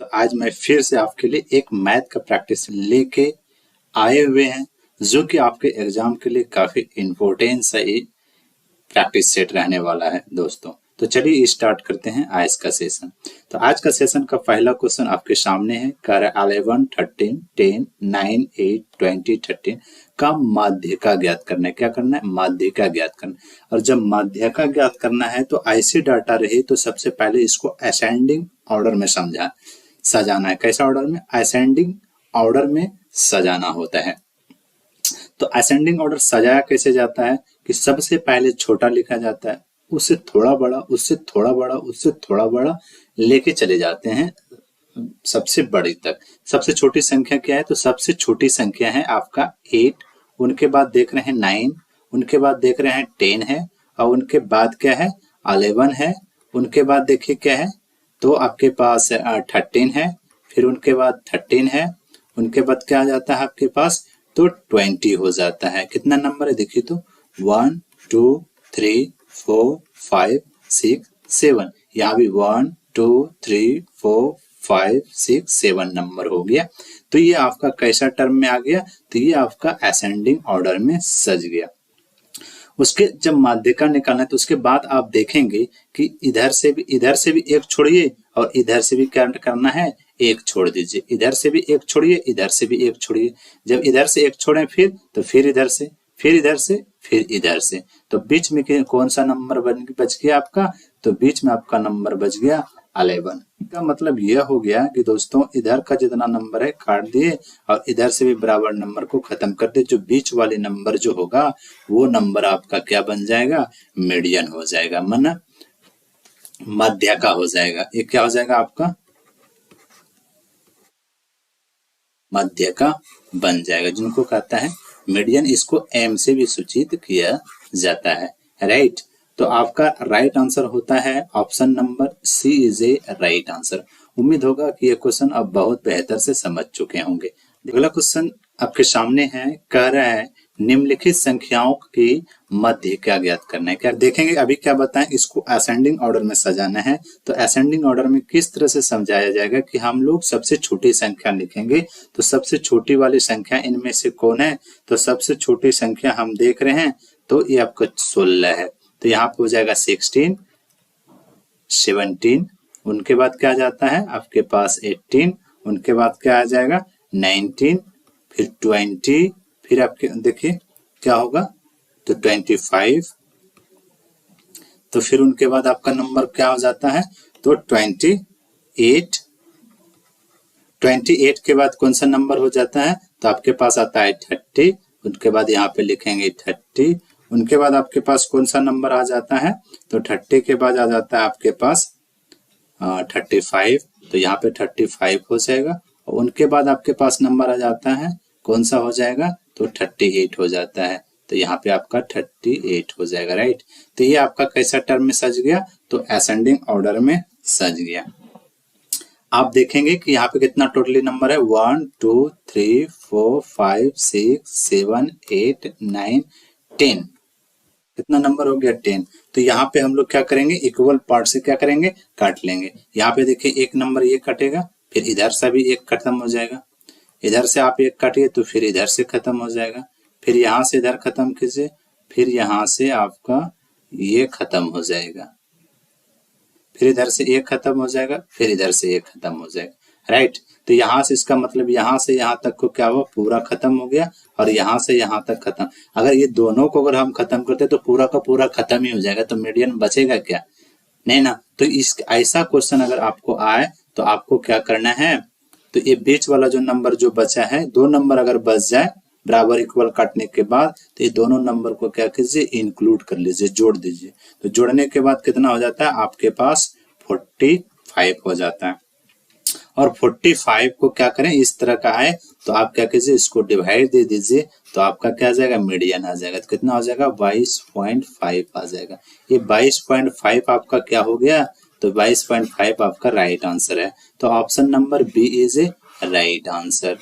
तो आज मैं फिर से आपके लिए एक मैथ का प्रैक्टिस लेके आए हुए हैं, जो कि आपके एग्जाम के लिए काफी इम्पोर्टेंट सा ये प्रैक्टिस सेट रहने वाला है दोस्तों। तो चलिए स्टार्ट करते हैं आज का सेशन। तो आज का सेशन का पहला क्वेश्चन आपके सामने है। कह रहा है 11, 13, 10, 9, 8, 20, 13 का माध्यिका ज्ञात करना है। क्या करना है? माध्यिका ज्ञात करना है। और जब माध्यिका ज्ञात करना है तो ऐसे डाटा रहे तो सबसे पहले इसको असेंडिंग ऑर्डर में सजाना है। कैसा ऑर्डर में? असेंडिंग ऑर्डर में सजाना होता है। तो असेंडिंग ऑर्डर सजाया कैसे जाता है कि सबसे पहले छोटा लिखा जाता है, उससे थोड़ा बड़ा, उससे थोड़ा बड़ा, उससे थोड़ा बड़ा लेके चले जाते हैं सबसे बड़ी तक। सबसे छोटी संख्या क्या है? तो सबसे छोटी संख्या है आपका 8, उनके बाद देख रहे हैं 9, उनके बाद देख रहे हैं 10 है, और उनके बाद क्या है? 11 है। उनके बाद देखिए क्या है, तो आपके पास 13 है, फिर उनके बाद 13 है, उनके बाद क्या आ जाता है आपके पास? तो 20 हो जाता है। कितना नंबर है देखिए, तो 1, 2, 3, 4, 5, 6, 7। यहाँ भी 1, 2, 3, 4, 5, 6, 7 नंबर हो गया। तो ये आपका कैसा टर्म में आ गया? तो ये आपका असेंडिंग ऑर्डर में सज गया। उसके जब माध्यिका निकालना है तो उसके बाद आप देखेंगे कि इधर से भी एक छोड़िए और इधर से भी क्या करना है? एक छोड़ दीजिए। इधर से भी एक छोड़िए, इधर से भी एक छोड़िए। जब इधर से एक छोड़े तो फिर इधर से, फिर इधर से, फिर इधर से, तो बीच में कौन सा नंबर बच गया आपका? तो बीच में आपका नंबर बच गया 11। का मतलब यह हो गया कि दोस्तों इधर का जितना नंबर है काट दिए और इधर से भी बराबर नंबर को खत्म कर दे। जो बीच वाले नंबर जो होगा वो नंबर आपका क्या बन जाएगा? मीडियन हो जाएगा, माना माध्यिका हो जाएगा। ये क्या हो जाएगा आपका? माध्यिका बन जाएगा, जिनको कहता है मीडियन। इसको एम से भी सूचित किया जाता है, राइट। तो आपका राइट आंसर होता है option number C is a right answer. उम्मीद होगा कि ये क्वेश्चन अब बहुत बेहतर से समझ चुके होंगे। अगला क्वेश्चन आपके सामने है। कह रहा है निम्नलिखित संख्याओं की माध्यिका ज्ञात करना है। क्या देखेंगे अभी? क्या बताएं? इसको असेंडिंग ऑर्डर में सजाना है। तो असेंडिंग ऑर्डर में किस तरह से समझाया जाएगा कि हम लोग सबसे छोटी संख्या लिखेंगे। तो सबसे छोटी वाली संख्या इनमें से कौन है? तो सबसे छोटी संख्या हम देख रहे हैं तो ये आपका 16 है। तो यहाँ पे हो जाएगा 16, 17, उनके बाद क्या आ जाता है आपके पास 18, उनके बाद क्या आ जाएगा 19, फिर 20, फिर आपके देखिए क्या होगा तो 25, तो फिर उनके बाद आपका नंबर क्या हो जाता है? तो 28। 28 के बाद कौन सा नंबर हो जाता है? तो आपके पास आता है 30, उनके बाद यहाँ पे लिखेंगे 30, उनके बाद आपके पास कौन सा नंबर आ जाता है? तो 30 के बाद आ जाता है आपके पास 35, तो यहाँ पे 35 हो जाएगा। और उनके बाद आपके पास नंबर आ जाता है कौन सा हो जाएगा? तो 38 हो जाता है। तो यहाँ पे आपका 38 हो जाएगा, राइट। तो ये आपका कैसा टर्म में सज गया? तो असेंडिंग ऑर्डर में सज गया। आप देखेंगे कि यहाँ पे कितना टोटली नंबर है? 1, 2, 3, 4, 5, 6, 7, 8, 9, 10। कितना नंबर हो गया? 10। तो यहाँ पे हम लोग क्या करेंगे? इक्वल पार्ट से क्या करेंगे? काट लेंगे। यहाँ पे देखिए एक नंबर ये कटेगा, फिर इधर से भी एक खत्म हो जाएगा। इधर से आप एक काटिए तो फिर इधर से खत्म हो जाएगा, फिर यहाँ से इधर खत्म कीजिए, फिर यहाँ से आपका ये खत्म हो जाएगा, फिर इधर से एक खत्म हो जाएगा, फिर इधर से एक खत्म हो जाएगा, राइट। तो यहाँ से इसका मतलब यहाँ से यहाँ तक को क्या हुआ? पूरा खत्म हो गया। और यहाँ से यहाँ तक खत्म। अगर ये दोनों को अगर हम खत्म करते तो पूरा का पूरा खत्म ही हो जाएगा, तो मीडियन बचेगा क्या? नहीं ना। तो इस ऐसा क्वेश्चन अगर आपको आए तो आपको क्या करना है? तो ये बीच वाला जो नंबर जो बचा है, 2 नंबर अगर बच जाए बराबर इक्वल काटने के बाद, तो ये दोनों नंबर को क्या कीजिए? इंक्लूड कर लीजिए, जोड़ दीजिए। तो जोड़ने के बाद कितना हो जाता है आपके पास? 45 हो जाता है। और 45 को क्या करें? इस तरह का है तो आप क्या कीजिए? इसको डिवाइड दे दीजिए, तो आपका क्या आ जाएगा? मीडियन आ जाएगा। तो कितना हो जाएगा? 22.5 आ जाएगा। ये 22.5 आपका क्या हो गया? तो 22.5 आपका राइट आंसर है। तो option number B is a right answer.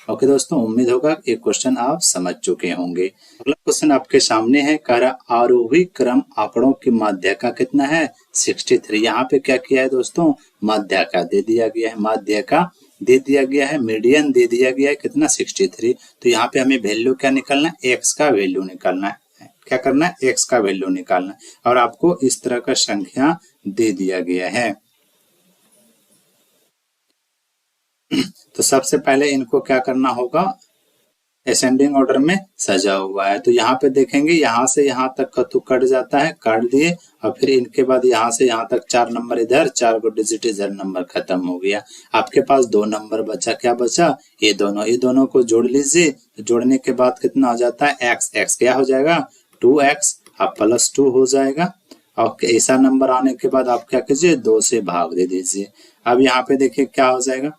Okay दोस्तों, उम्मीद होगा ये क्वेश्चन आप समझ चुके होंगे। अगला क्वेश्चन आपके सामने है, कह रहा आरोही क्रम आंकड़ों की माध्यका कितना है 63। यहाँ पे क्या किया है दोस्तों, माध्यका दे दिया गया है, माध्यका दे दिया गया है, मीडियन दे दिया गया है कितना 63। तो यहाँ पे हमें वैल्यू क्या निकालना है, एक्स का वैल्यू निकालना है। क्या करना है, एक्स का वैल्यू निकालना है और आपको इस तरह का संख्या दे दिया गया है। तो सबसे पहले इनको क्या करना होगा, असेंडिंग ऑर्डर में सजा हुआ है। तो यहाँ पे देखेंगे यहाँ से यहाँ तक का तो कट जाता है, काट दिए और फिर इनके बाद यहाँ से यहाँ तक 4 नंबर इधर, 4 को डिजिट इधर, नंबर खत्म हो गया। आपके पास 2 नंबर बचा, क्या बचा, ये दोनों को जोड़ लीजिए। तो जोड़ने के बाद कितना हो जाता है, एक्स, एक्स क्या हो जाएगा 2x, अब +2 हो जाएगा। और ऐसा नंबर आने के बाद आप क्या कीजिए, 2 से भाग दे दीजिए। अब यहाँ पे देखिए क्या हो जाएगा,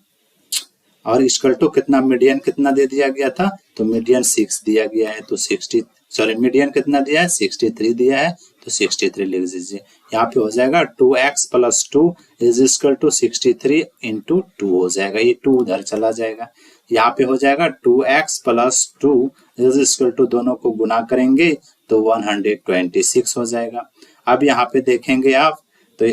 और इक्वल टू कितना, मीडियन कितना दे दिया गया था, तो मीडियन 6 दिया गया है, तो मीडियन कितना दिया है 63 दिया है, तो 63 लिख दीजिए। यहाँ पे हो जाएगा 2x + 2 इज इक्वल टू 63 × 2 हो जाएगा, ये 2 उधर चला जाएगा। यहाँ पे हो जाएगा 2x + 2 इज इक्वल टू, दोनों को गुना करेंगे तो 126 हो जाएगा। अब यहाँ पे देखेंगे आप तो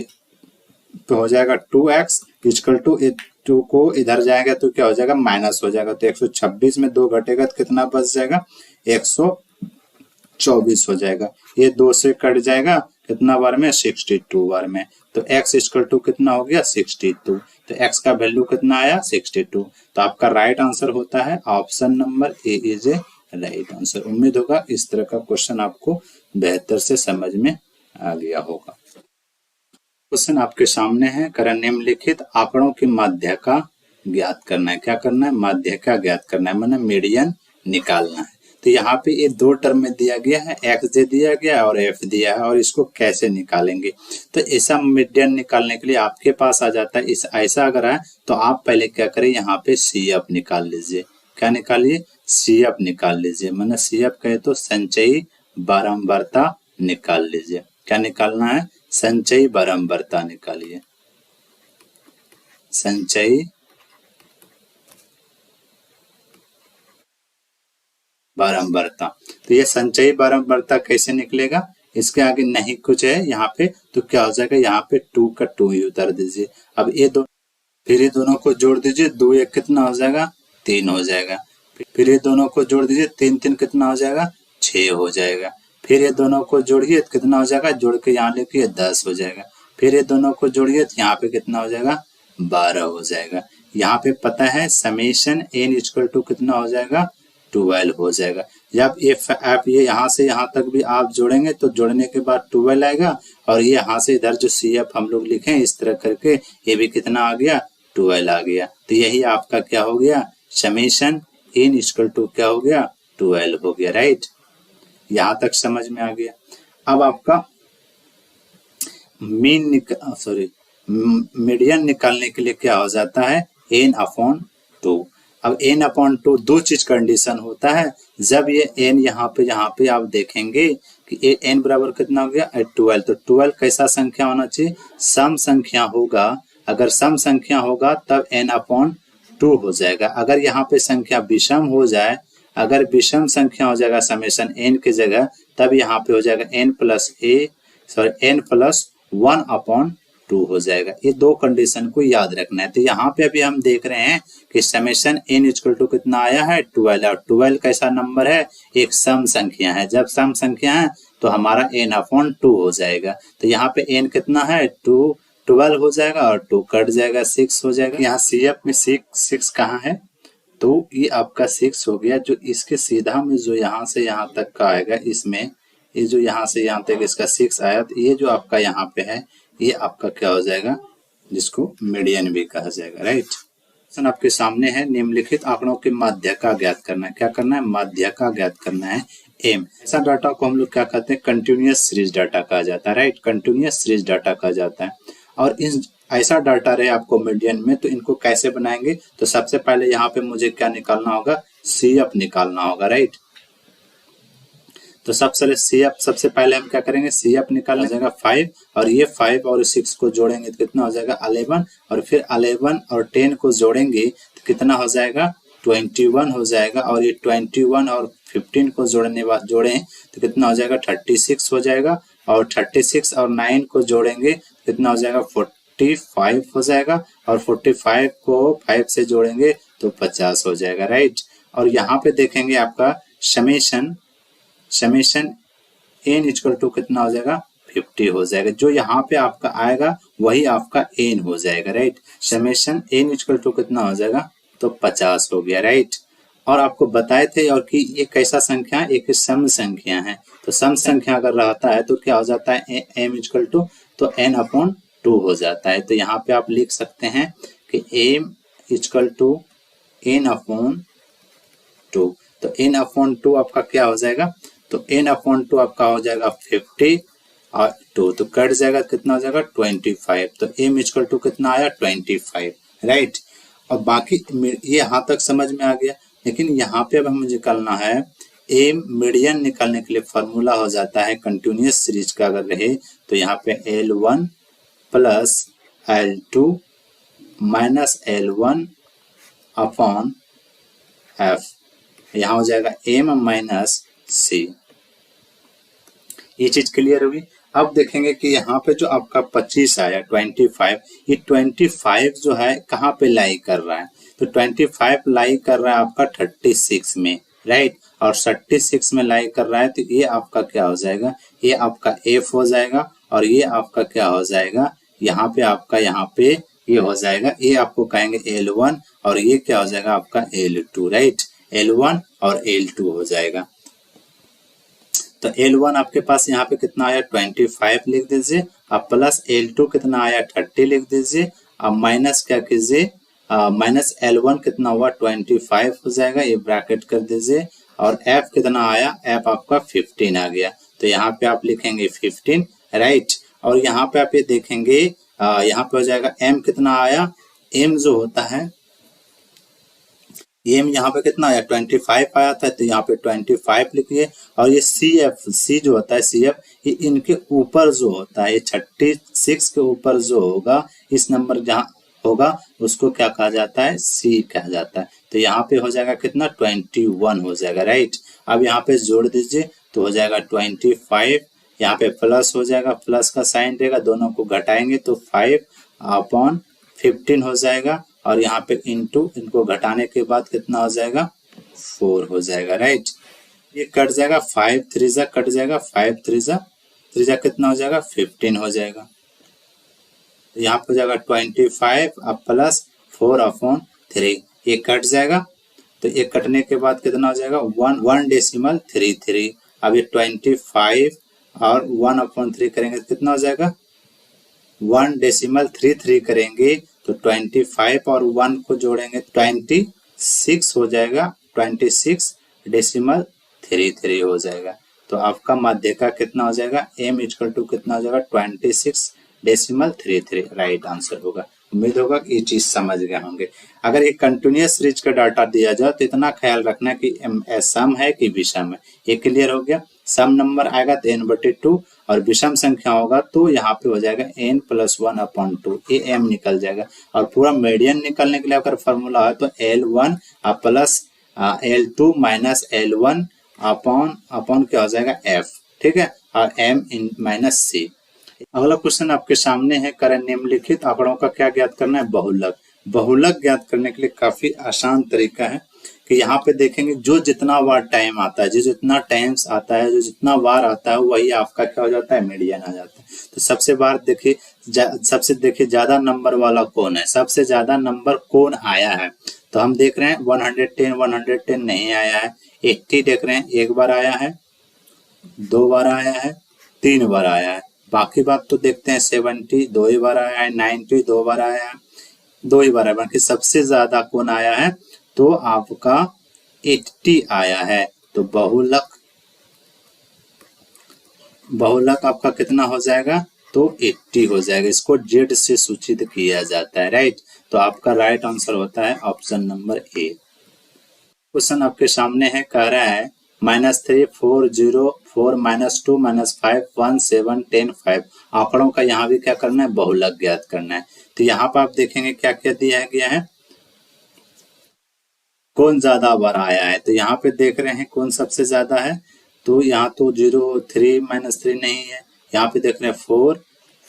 हो जाएगा 2x इक्वल टू 2 को इधर जाएगा तो क्या हो जाएगा, माइनस हो जाएगा। तो 126 में 2 घटेगा तो कितना बच जाएगा, 124 हो जाएगा। ये 2 से कट जाएगा कितना बार में, 62 बार में। तो x इक्वल टू कितना हो गया 62। तो x का वैल्यू कितना आया 62। तो आपका राइट आंसर होता है option number A is a right answer. उम्मीद होगा इस तरह का क्वेश्चन आपको बेहतर से समझ में आ गया होगा। क्वेश्चन आपके सामने है, करण निम्नलिखित आंकड़ों की माध्यका ज्ञात करना है। क्या करना है, माध्यका ज्ञात करना है, मतलब मीडियन निकालना है। तो यहाँ पे ये 2 टर्म में दिया गया है, x दे दिया गया और f दिया है, और इसको कैसे निकालेंगे। तो ऐसा मीडियन निकालने के लिए आपके पास आ जाता है, इस ऐसा अगर है तो आप पहले क्या करें, यहाँ पे CF निकाल लीजिए। क्या निकालिए, CF निकाल लीजिए, मतलब CF कहे तो संचयी बारंबारता निकाल लीजिए। क्या निकालना है, संचयी बारंबारता निकालिए, संचयी बारंबारता। तो ये संचयी बारंबारता कैसे निकलेगा, इसके आगे नहीं कुछ है यहाँ पे, तो क्या हो जाएगा, यहाँ पे 2 का 2 ही उतार दीजिए। अब ये फिर ये दोनों को जोड़ दीजिए, 2 1 कितना हो जाएगा 3 हो जाएगा। फिर ये दोनों को जोड़ दीजिए, 3 3 कितना हो जाएगा 6 हो जाएगा। फिर ये दोनों को जोड़िए तो कितना हो जाएगा, जोड़ के यहाँ लेके 10 हो जाएगा। फिर ये दोनों को जोड़िए तो यहाँ पे कितना हो जाएगा 12 हो जाएगा। यहाँ पे पता है समेशन n इक्वल टू कितना हो जाएगा 12 हो जाएगा। जब आप ये यहाँ से यहाँ तक भी आप जोड़ेंगे तो जोड़ने के बाद 12 आएगा, और ये यहाँ से इधर जो CF हम लोग लिखे इस तरह करके ये भी कितना आ गया 12 आ गया। तो यही आपका क्या हो गया, समेशन n इक्वल टू क्या हो गया 12 हो गया। राइट, यहाँ तक समझ में आ गया। अब आपका मीडियन निकालने के लिए क्या हो जाता है, n/2। अब n/2 दो चीज कंडीशन होता है, जब ये n यहाँ पे आप देखेंगे कि ये n बराबर कितना हो गया 12। तो 12 कैसा संख्या होना चाहिए, सम संख्या होगा। अगर सम संख्या होगा तब n/2 हो जाएगा। अगर यहाँ पे संख्या विषम हो जाए, अगर विषम संख्या हो जाएगा समेशन n की जगह, तब यहाँ पे हो जाएगा n+1/2 हो जाएगा। ये दो कंडीशन को याद रखना है। तो यहाँ पे अभी हम देख रहे हैं कि समेशन n इक्वल टू कितना आया है 12, और 12 कैसा नंबर है, एक सम संख्या है। जब सम संख्या है तो हमारा n/2 हो जाएगा। तो यहाँ पे n कितना है 12 हो जाएगा, और 2 कट जाएगा 6 हो जाएगा। यहाँ CF में 6 कहाँ है, तो ये आपका 6 हो गया। जो इसके सीधा में जो यहाँ से यहाँ तक का आएगा, इसमें ये जो यहाँ से यहाँ तक इसका 6 आया, तो ये जो आपका यहाँ पे है ये आपका क्या हो जाएगा, जिसको मीडियन भी कहा जाएगा। राइट, क्वेश्चन आपके सामने है, निम्नलिखित आंकड़ों की माध्यका ज्ञात करना है। क्या करना है, माध्यका ज्ञात करना है। एम, ऐसा डाटा को हम लोग क्या कहते हैं, कंटिन्यूअस सीरीज डाटा कहा जाता है। राइट, कंटिन्यूअस सीरीज डाटा कहा जाता है। और इन ऐसा डाटा रहे आपको मीडियन में, तो इनको कैसे बनाएंगे, तो सबसे पहले यहाँ पे मुझे क्या निकालना होगा, CF निकालना होगा। राइट, तो सबसे पहले हम क्या करेंगे, CF निकालना जाएगा 5, और ये 5 और 6 को जोड़ेंगे तो कितना हो जाएगा 11, और फिर 11 और 10 को जोड़ेंगे तो कितना हो जाएगा 21 हो जाएगा, और ये 21 और 15 को जोड़ें तो कितना हो जाएगा 36 हो जाएगा, और 36 और 9 को जोड़ेंगे तो कितना हो जाएगा 45 हो जाएगा, और 45 को 5 से जोड़ेंगे तो 50 हो जाएगा, राइट। और यहाँ पे देखेंगे आपका समेशन n इक्वल टू कितना हो जाएगा 50 हो जाएगा। जो यहाँ पे आपका आएगा वही आपका n हो जाएगा, right. Summation n equal to कितना हो जाएगा तो 50 हो गया, राइट। और आपको बताए थे और कि ये कैसा संख्या है, एक सम संख्या है। तो सम संख्या अगर रहता है तो क्या हो जाता है m इक्वल टू तो n/2 हो जाता है। तो यहाँ पे आप लिख सकते हैं कि m इक्वल टू n/2। तो n/2 आपका क्या हो जाएगा तो n/2 आपका हो जाएगा 50 और 2 तो कट जाएगा, कितना हो जाएगा 25। तो m इक्वल टू कितना आया 25, राइट। और बाकी ये यहाँ तक समझ में आ गया, लेकिन यहाँ पे अब हमें निकालना है m मीडियन। निकालने के लिए फॉर्मूला हो जाता है कंटिन्यूअस सीरीज का अगर रहे तो यहाँ पे L1 plus L2 minus L1 upon F, यहाँ हो जाएगा m माइनस c। ये चीज क्लियर हुई। अब देखेंगे कि यहाँ पे जो आपका 25 आया 25, ये 25 जो है कहाँ पे लाई कर रहा है तो 25 लाई कर रहा है आपका 36 में, राइट। और 36 में लाई कर रहा है तो ये आपका क्या हो जाएगा, ये आपका f हो जाएगा, और ये आपका क्या हो जाएगा यहाँ पे आपका यहाँ पे ये हो जाएगा, ये आपको कहेंगे L1 और ये क्या हो जाएगा आपका L2, राइट। L1 और L2 हो जाएगा। तो L1 आपके पास यहाँ पे कितना आया 25 लिख दीजिए, अब प्लस L2 कितना आया 30 लिख दीजिए, अब माइनस क्या कीजिए माइनस L1 कितना हुआ 25 हो जाएगा, ये ब्रैकेट कर दीजिए, और F कितना आया F आपका 15 आ गया। तो यहाँ पे आप लिखेंगे 15, राइट। और यहाँ पे आप ये देखेंगे यहाँ पे हो जाएगा M कितना आया, M जो होता है m यहाँ पे कितना आया 25 आया था, तो यहाँ पे 25 लिखिए। और ये C जो होता है CF, ये इनके ऊपर जो होता है, ये 36 के ऊपर जो होगा, इस नंबर जहाँ होगा उसको क्या कहा जाता है C कहा जाता है। तो यहाँ पे हो जाएगा कितना 21 हो जाएगा, राइट। अब यहाँ पे जोड़ दीजिए तो हो जाएगा 25, यहाँ पे प्लस हो जाएगा, प्लस का साइन रहेगा, दोनों को घटाएंगे तो 5/15 हो जाएगा, और यहाँ पे इनटू इनको घटाने के बाद कितना हो जाएगा 4 हो जाएगा, राइट। ये कट जाएगा 5 3 जा कट जाएगा, 5 3 जा कितना हो जाएगा 15 हो जाएगा। यहाँ पे हो जाएगा 25 अब प्लस 4/3, ये कट जाएगा, तो ये कटने के बाद कितना हो जाएगा 1.33। अब ये 25 और 1/3 करेंगे तो कितना हो जाएगा 1.33 करेंगे तो 25 और 1 को जोड़ेंगे 26 हो जाएगा, 26.33 हो जाएगा। तो आपका माध्य का कितना हो जाएगा m इक्वल टू कितना हो जाएगा 26.33, राइट आंसर होगा। उम्मीद होगा कि ये चीज समझ गए होंगे। अगर ये कंटिन्यूअस सीरीज का डाटा दिया जाए तो इतना ख्याल रखना कि सम है कि विषम है, ये क्लियर हो गया। सम नंबर आएगा तो n/2 और विषम संख्या होगा तो यहाँ पे हो जाएगा n+1/2, ये m निकल जाएगा। और पूरा मीडियन निकलने के लिए अगर फॉर्मूला है तो L1 plus L2 minus L1 upon क्या हो जाएगा f, ठीक है, और m माइनस c। अगला क्वेश्चन आपके सामने है, करें निम्नलिखित आंकड़ों का क्या ज्ञात करना है बहुलक। बहुलक ज्ञात करने के लिए काफी आसान तरीका है कि यहाँ पे देखेंगे जो जितना बार टाइम आता है, जो जितना टाइम्स आता है, जो जितना बार आता है वही आपका क्या हो जाता है मीडियन आ जाता है। तो सबसे देखिए ज्यादा नंबर वाला कौन है, सबसे ज्यादा नंबर कौन आया है। तो हम देख रहे हैं 110 नहीं आया है, 80 देख रहे हैं एक बार आया है, 2 बार आया है, 3 बार आया है। बाकी बात तो देखते हैं 70 2 ही बार आया है, 90 2 बार आया है, 2 ही बार आया। बाकी सबसे ज्यादा कौन आया है तो आपका 80 आया है। तो बहुलक आपका कितना हो जाएगा तो 80 हो जाएगा। इसको Z से सूचित किया जाता है, राइट। तो आपका राइट आंसर होता है ऑप्शन नंबर ए। क्वेश्चन आपके सामने है, कह रहा है -3 4 0 4 -2 -5 1 7 10 5 आंकड़ों का यहाँ भी क्या करना है बहुलक ज्ञात करना है। तो यहाँ पर आप देखेंगे क्या क्या दिया गया है, कौन ज्यादा बार आया है, तो यहाँ पे देख रहे हैं कौन सबसे ज्यादा है। तो यहाँ तो 0 3 -3 नहीं है, यहाँ पे देख रहे हैं 4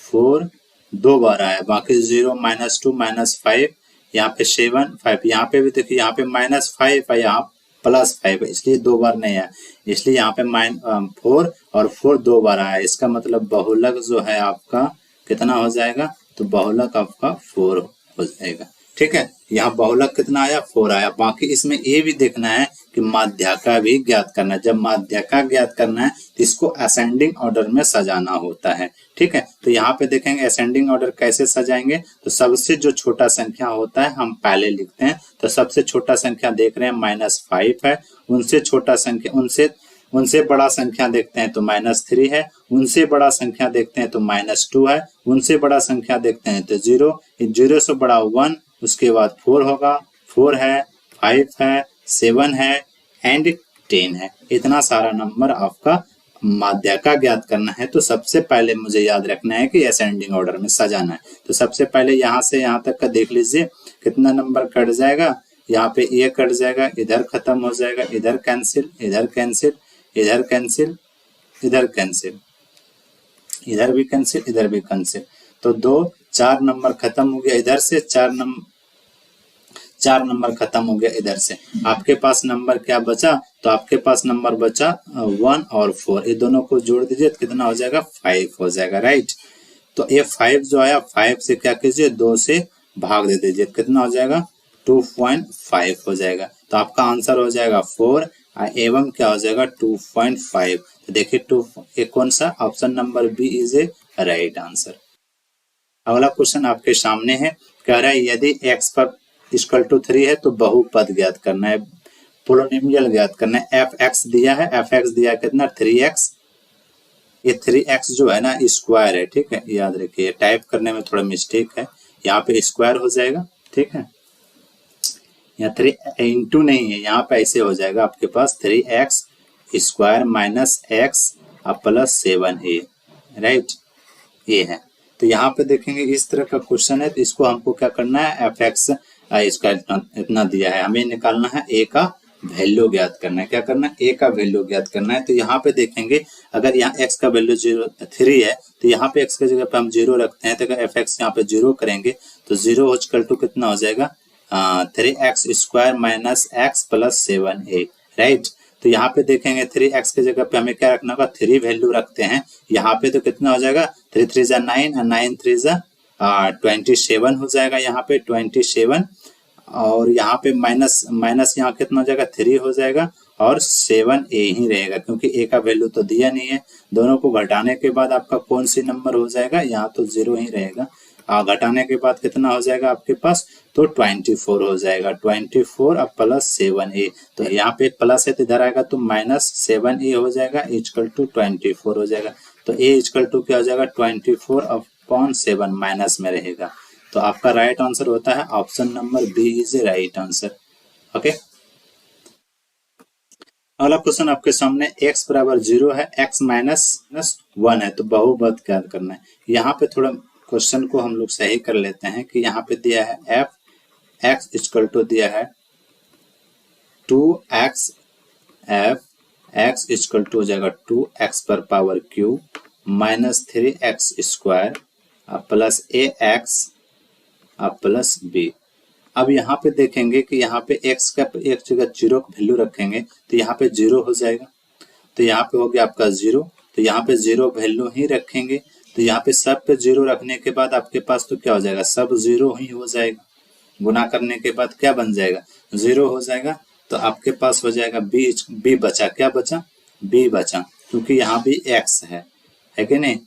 4 2 बार आया, बाकी 0 -2 -5, यहाँ पे 7 5, यहाँ पे भी देखिए यहाँ पे -5 है, यहाँ +5 है, इसलिए 2 बार नहीं आया, इसलिए यहाँ पे 4 और 4 2 बार आया। इसका मतलब बहुलक जो है आपका कितना हो जाएगा, तो बहुलक आपका 4 हो जाएगा। ठीक है, यहाँ बहुलक कितना आया, 4 आया। बाकी इसमें ये भी देखना है कि माध्यका भी ज्ञात करना है। जब माध्यका ज्ञात करना है तो इसको असेंडिंग ऑर्डर में सजाना होता है। ठीक है, तो यहाँ पे देखेंगे असेंडिंग ऑर्डर कैसे सजाएंगे। तो सबसे जो छोटा संख्या होता है हम पहले लिखते हैं। तो सबसे छोटा संख्या देख रहे हैं -5 है, उनसे छोटा संख्या उनसे बड़ा संख्या देखते हैं तो -3 है, उनसे बड़ा संख्या देखते हैं तो -2 है, उनसे बड़ा संख्या देखते हैं तो 0, 0 से बड़ा 1, उसके बाद 4 होगा, 4 है, 5 है, 7 है एंड 10 है। इतना सारा नंबर आपका माध्यका ज्ञात करना है। तो सबसे पहले मुझे याद रखना है कि असेंडिंग ऑर्डर में सजाना है। तो सबसे पहले यहाँ से यहाँ तक का देख लीजिए कितना नंबर कट जाएगा। यहाँ पे ये कट जाएगा, इधर खत्म हो जाएगा, इधर कैंसिल, इधर कैंसिल, इधर कैंसिल, इधर कैंसिल, इधर भी कैंसिल, इधर भी कैंसिल। तो 4 नंबर खत्म हो गया इधर से, 4 नंबर खत्म हो गया इधर से। आपके पास नंबर क्या बचा, तो आपके पास नंबर बचा 1 और 4, ये दोनों को जोड़ दीजिए तो कितना हो जाएगा, 5 हो जाएगा। राइट, तो ये 5 जो आया, 5 से क्या कीजिए, 2 से भाग दे दीजिए, कितना हो जाएगा, 2.5 हो जाएगा। तो आपका आंसर हो जाएगा 4 एवं क्या हो जाएगा 2.5। तो देखिए ये कौन सा, option number B is a right answer. अगला क्वेश्चन आपके सामने है, कह रहा है यदि x पर इक्वल टू 3 है तो बहुपद ज्ञात करना है, पोलिनोमियल ज्ञात करना है। fx दिया है, fx दिया है कितना 3x, ये 3x जो है ना स्क्वायर है। ठीक है, याद रखिए टाइप करने में थोड़ा मिस्टेक है, यहाँ पे स्क्वायर हो जाएगा। ठीक है, यहाँ 3 इंटू नहीं है, यहाँ पे ऐसे हो जाएगा आपके पास 3x square minus x plus 7a। Right, ये है। तो यहाँ पे देखेंगे इस तरह का क्वेश्चन है, तो इसको हमको क्या करना है, fx इसका इतना दिया है, हमें निकालना है a का वैल्यू ज्ञात करना है। क्या करना है, a का वैल्यू ज्ञात करना है। तो यहाँ पे देखेंगे अगर यहाँ x का वैल्यू 3 है तो यहाँ पे x की जगह पे हम 0 रखते हैं, तो अगर fx यहाँ पे 0 करेंगे तो 0 इक्वल टू कितना हो जाएगा, 3x square minus x plus 7a। Right, तो यहाँ पे देखेंगे 3x की जगह पे हमें क्या रखना होगा, 3 वैल्यू रखते हैं। यहाँ पे तो कितना हो जाएगा, 3 3 जा 9 और 9 3 जा 27 हो जाएगा, यहाँ पे 27। और यहाँ पे माइनस यहाँ कितना हो जाएगा, 3 हो जाएगा और 7a ही रहेगा, क्योंकि a का वैल्यू तो दिया नहीं है। दोनों को घटाने के बाद आपका कौन सी नंबर हो जाएगा, यहाँ तो 0 ही रहेगा। घटाने के बाद कितना हो जाएगा आपके पास, तो 24 हो जाएगा, 24 अब प्लस 7a। तो यहाँ पे प्लस है तो इधर आएगा तो माइनस 7a हो जाएगा, इक्वल टू 24 हो जाएगा। तो a इक्वल टू क्या हो जाएगा, 24/7 माइनस में रहेगा। तो आपका राइट आंसर होता है option number B is a right answer. Okay, अगला क्वेश्चन आपके सामने x बराबर 0 है, x माइनस 1 है, तो बहुपद ज्ञात करना है। यहाँ पे थोड़ा क्वेश्चन को हम लोग सही कर लेते हैं कि यहाँ पे दिया है x इक्वल टू दिया है 2x, x इक्वल टू हो जाएगा 2x पर power cube minus 3x square plus ax plus b। अब यहाँ पे देखेंगे कि यहाँ पे x का एक जगह 0 का वैल्यू रखेंगे तो यहाँ पे 0 हो जाएगा, तो यहाँ पे हो गया आपका 0, तो यहाँ पे 0 वैल्यू ही रखेंगे। तो यहाँ पे सब पे 0 रखने के बाद आपके पास तो क्या हो जाएगा, सब 0 ही हो जाएगा। गुना करने के बाद क्या बन जाएगा, 0 हो जाएगा। तो आपके पास हो जाएगा b बचा, क्या बचा, b बचा, क्योंकि यहाँ भी x है कि नहीं,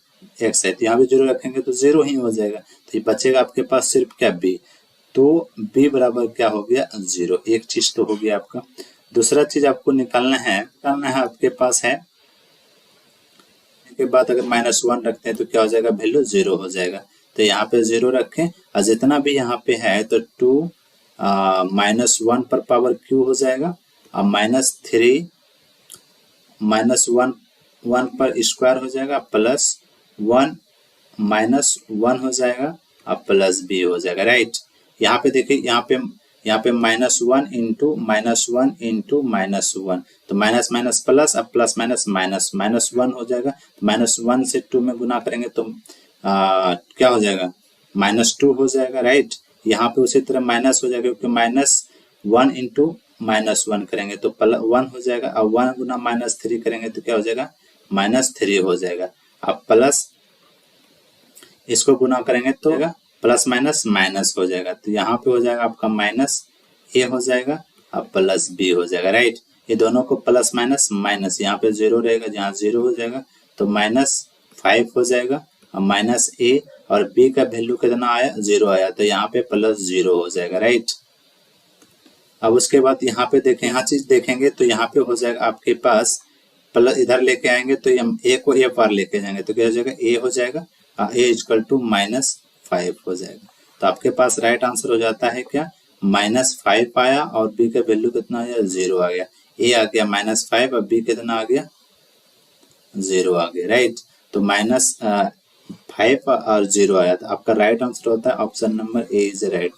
x है, तो यहाँ भी 0 रखेंगे तो 0 ही हो जाएगा। तो ये बचेगा आपके पास सिर्फ क्या, b। तो b बराबर क्या हो गया, 0। एक चीज तो हो गया आपका। दूसरा चीज आपको निकालना है आपके पास है के बाद अगर -1 रखते हैं तो क्या हो जाएगा, वैल्यू 0 हो जाएगा। तो यहाँ पे 0 रखें और जितना भी यहाँ पे है तो 2 -1 पर पावर क्यू हो जाएगा और -3 -1 पर स्क्वायर हो जाएगा प्लस 1 -1 हो जाएगा और प्लस b हो जाएगा। राइट, यहाँ पे देखिए यहाँ पे यहाँ पे -1 तो माइनस माइनस प्लस, अब प्लस माइनस माइनस, -1 हो जाएगा। -1 से 2 में गुना करेंगे तो क्या हो जाएगा, -2 हो जाएगा, राइट। यहाँ पे उसी तरह माइनस हो जाएगा क्योंकि -1 इंटू -1 करेंगे तो 1 हो जाएगा। अब 1 गुना -3 करेंगे तो क्या हो जाएगा, -3 हो जाएगा। अब प्लस इसको गुना करेंगे तो प्लस माइनस माइनस हो जाएगा, तो यहाँ पे हो जाएगा आपका -a हो जाएगा, अब प्लस b हो जाएगा, राइट। ये दोनों को प्लस माइनस माइनस, यहाँ पे 0 रहेगा, जहाँ 0 हो जाएगा तो -5 हो जाएगा। अब -a और b का वैल्यू कितना आया, 0 आया, तो यहाँ पे +0 हो जाएगा, राइट। अब उसके बाद यहाँ पे देखें, यहाँ चीज देखेंगे तो यहाँ पे हो जाएगा आपके पास प्लस, इधर लेके आएंगे तो हम a को a पार लेके जाएंगे तो क्या हो जाएगा, a हो जाएगा, a इक्वल टू -5 हो जाएगा। तो आपके पास राइट आंसर हो जाता है क्या, -5 आया और b का वैल्यू कितना आया, 0 आ गया। a आ गया -5 और b कितना आ गया, 0 आ गया, राइट। तो -5 और 0 आया, तो आपका राइट आंसर होता है option number A is right.